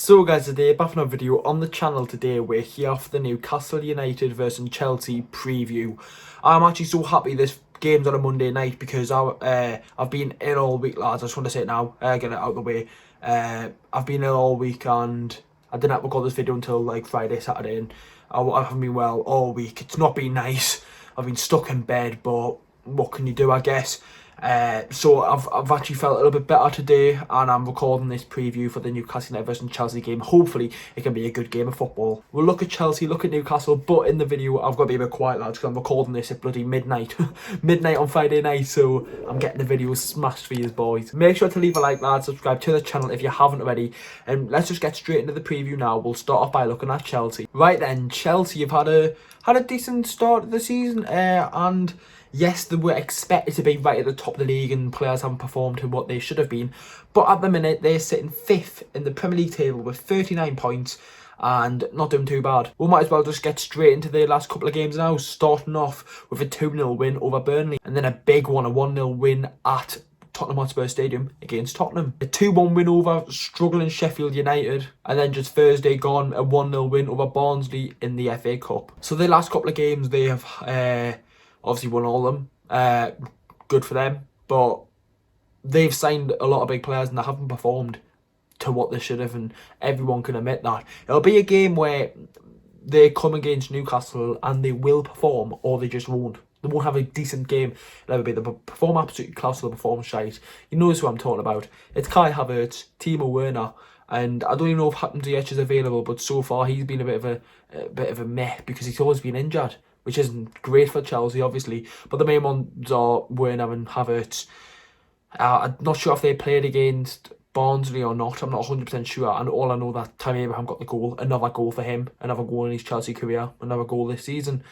So guys, today back in a video on the channel. Today we're here for the Newcastle United versus Chelsea preview. I'm actually so happy this game's on a Monday night because I've been ill all week, lads. I just want to say it now, get it out of the way. I've been ill all week and I didn't have to record this video until like Friday, Saturday, and I haven't been well all week. It's not been nice. I've been stuck in bed, but what can you do, I guess. So I've actually felt a little bit better today, and I'm recording this preview for the Newcastle United versus Chelsea game. Hopefully it can be a good game of football. We'll look at Chelsea, look at Newcastle, but in the video I've got to be a bit quiet, lads, because I'm recording this at bloody midnight. Midnight on Friday night, so I'm getting the video smashed for you boys. Make sure to leave a like, lads, subscribe to the channel if you haven't already, and let's just get straight into the preview now. We'll start off by looking at Chelsea. Right then, Chelsea have had a decent start of the season, and yes, they were expected to be right at the top of the league and players haven't performed to what they should have been. But at the minute, they're sitting 5th in the Premier League table with 39 points and not doing too bad. We might as well just get straight into the last couple of games now, starting off with a 2-0 win over Burnley and then a big one, a 1-0 win at Tottenham Hotspur Stadium against Tottenham. A 2-1 win over struggling Sheffield United, and then just Thursday gone, a 1-0 win over Barnsley in the FA Cup. So the last couple of games they have obviously won all of them. Good for them, but they've signed a lot of big players and they haven't performed to what they should have, and everyone can admit that. It'll be a game where they come against Newcastle and they will perform, or they just won't. They won't have a decent game. They'll perform absolutely class, or they'll perform shite. You know who I'm talking about. It's Kai Havertz, Timo Werner, and I don't even know if Hakim Ziyech is available, but so far he's been a bit of a meh because he's always been injured, which isn't great for Chelsea, obviously. But the main ones are Werner and Havertz. I'm not sure if they played against Barnsley or not. I'm not 100% sure. And all I know that Tammy Abraham got the goal. Another goal for him. Another goal in his Chelsea career. Another goal this season.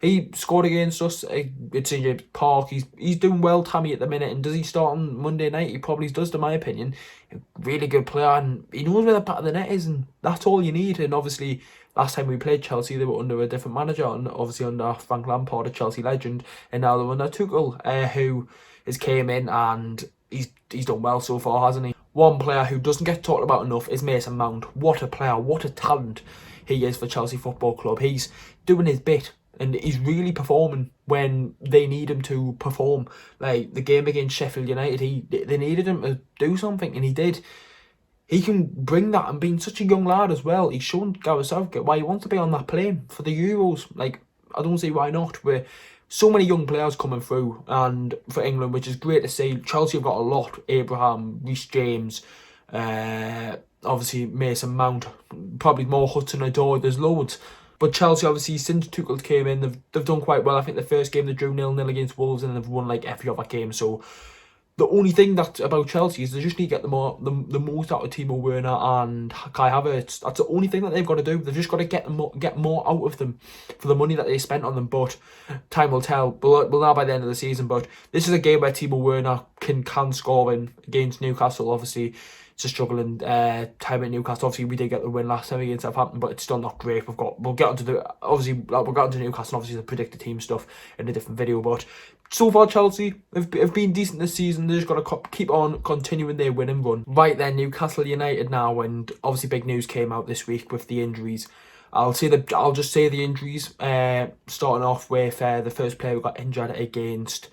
He scored against us at St James Park. He's doing well, Tammy, at the minute. And does he start on Monday night? He probably does, in my opinion. A really good player, and he knows where the back of the net is, and that's all you need. And obviously, last time we played Chelsea, they were under a different manager, and obviously under Frank Lampard, a Chelsea legend, and now they're under Tuchel, who has came in and he's done well so far, hasn't he? One player who doesn't get talked about enough is Mason Mount. What a player, what a talent he is for Chelsea Football Club. He's doing his bit, and he's really performing when they need him to perform. Like the game against Sheffield United, they needed him to do something, and he did. He can bring that, and being such a young lad as well, he's shown Gareth Southgate why he wants to be on that plane for the Euros. Like, I don't see why not. We're so many young players coming through, and for England, which is great to see. Chelsea have got a lot. Abraham, Reece James, obviously Mason Mount, probably more Hudson-Odoi. There's loads. But Chelsea, obviously, since Tuchel came in, they've done quite well. I think the first game they drew 0-0 against Wolves, and they've won like every other game. So the only thing that about Chelsea is they just need to get the most out of Timo Werner and Kai Havertz. That's the only thing that they've got to do. They've just got to get more out of them for the money that they spent on them. But time will tell. We'll know by the end of the season. But this is a game where Timo Werner can score in against Newcastle. Obviously, it's a struggling time at Newcastle. Obviously, we did get the win last time against Southampton, but it's still not great. We'll get onto we'll get onto Newcastle, obviously the predicted team stuff in a different video. But so far, Chelsea have been decent this season. They just got to keep on continuing their winning run. Right then, Newcastle United now, and obviously big news came out this week with the injuries. I'll just say the injuries. Starting off with the first player who got injured against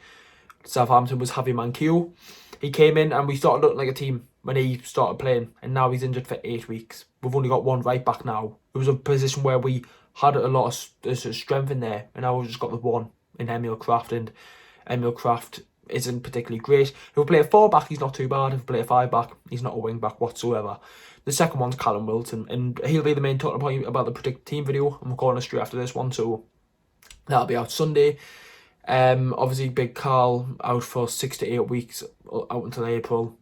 Southampton was Javi Manquillo. He came in and we started looking like a team when he started playing, and now he's injured for 8 weeks. We've only got one right back now. It was a position where we had a lot of strength in there, and now we've just got the one in Emil Kraft, and Emil Kraft isn't particularly great. If we play a 4-back, he's not too bad. If we play a 5-back, he's not a wing-back whatsoever. The second one's Callum Wilson, and he'll be the main talking point about the predicted team video. I'm recording it straight after this one, so that'll be out Sunday. Obviously, Big Carl out for 6 to 8 weeks, out until April.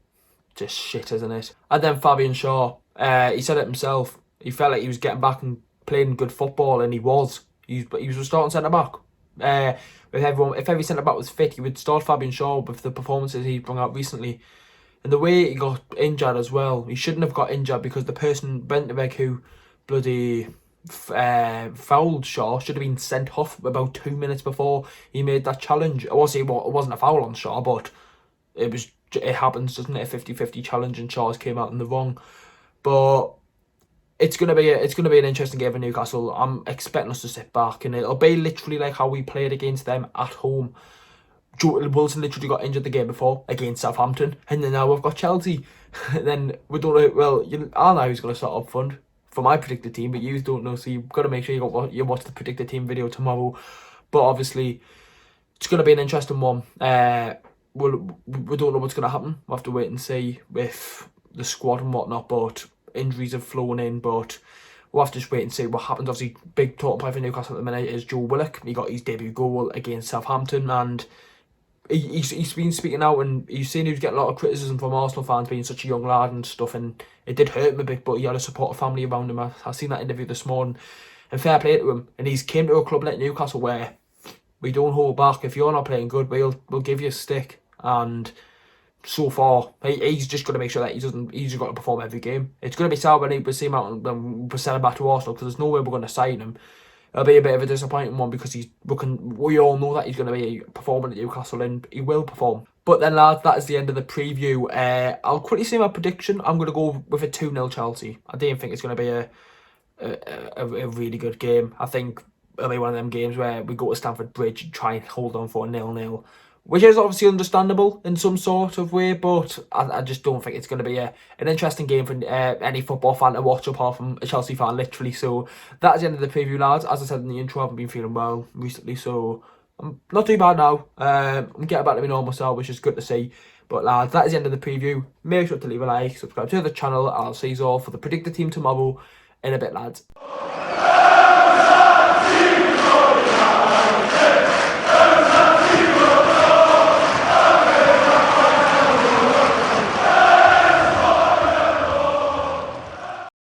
Just shit, isn't it? And then Fabian Shaw, he said it himself. He felt like he was getting back and playing good football, and he was. He was a starting centre back. With everyone, if every centre back was fit, he would start Fabian Shaw with the performances he brought out recently. And the way he got injured as well, he shouldn't have got injured because the person, Bentweg, who bloody fouled Shaw, should have been sent off about 2 minutes before he made that challenge. It wasn't a foul on Shaw, but it happens, doesn't it? A 50-50 challenge, and Shaw's came out in the wrong. But it's gonna be an interesting game for Newcastle. I'm expecting us to sit back, and it'll be literally like how we played against them at home. Joe Wilson literally got injured the game before against Southampton, and then now we've got Chelsea. Then we don't know. Well, I know who's going to start up front for my predicted team, but you don't know. So you've got to make sure you watch the predicted team video tomorrow. But obviously, it's going to be an interesting one. We don't know what's going to happen. We'll have to wait and see with the squad and whatnot. But injuries have flown in, but we'll have to just wait and see what happens. Obviously, big talking point for Newcastle at the minute is Joe Willock. He got his debut goal against Southampton, and he's been speaking out, and he's saying he was getting a lot of criticism from Arsenal fans being such a young lad and stuff, and it did hurt him a bit, but he had a supportive family around him. I seen that interview this morning, and fair play to him. And he's came to a club like Newcastle where we don't hold back. If you're not playing good, we'll give you a stick. And so far, he's just got to make sure that he's got to perform every game. It's going to be sad when we see him out and we send him back to Arsenal, because there's no way we're going to sign him. It'll be a bit of a disappointing one, because we all know that he's going to be performing at Newcastle, and he will perform. But then, lads, that is the end of the preview. I'll quickly say my prediction. I'm going to go with a 2-0 Chelsea. I don't think it's going to be a really good game. I think it'll be one of them games where we go to Stamford Bridge and try and hold on for a 0-0. Which is obviously understandable in some sort of way, but I just don't think it's going to be an interesting game for any football fan to watch, apart from a Chelsea fan, literally. So that's the end of the preview, lads. As I said in the intro, I haven't been feeling well recently, so I'm not too bad now. I'm getting back to my normal self, which is good to see. But lads, that is the end of the preview. Make sure to leave a like, subscribe to the channel. I'll see you all for the predicted team tomorrow in a bit, lads.